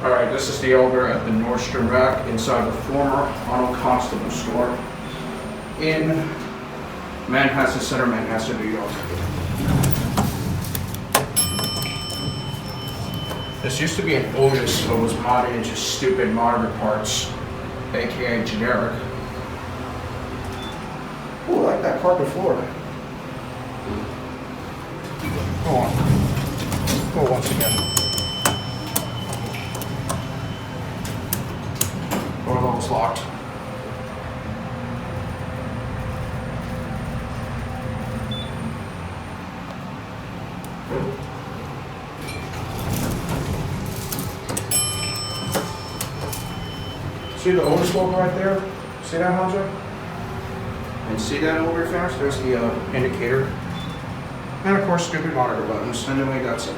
Alright, this is the elevator at the Nordstrom rack inside the former Arnold Constable store in Manhasset Center, Manhasset, New York. This used to be an Otis, so it was modded into stupid monitor parts, aka generic. Ooh, I like that carpet floor. Go on. Go once again. Door level's locked. See the Otis logo right there? See that, Hanzo? And see that over your fingers? There's the indicator. And of course, stupid monitor buttons. Anyway, that's it.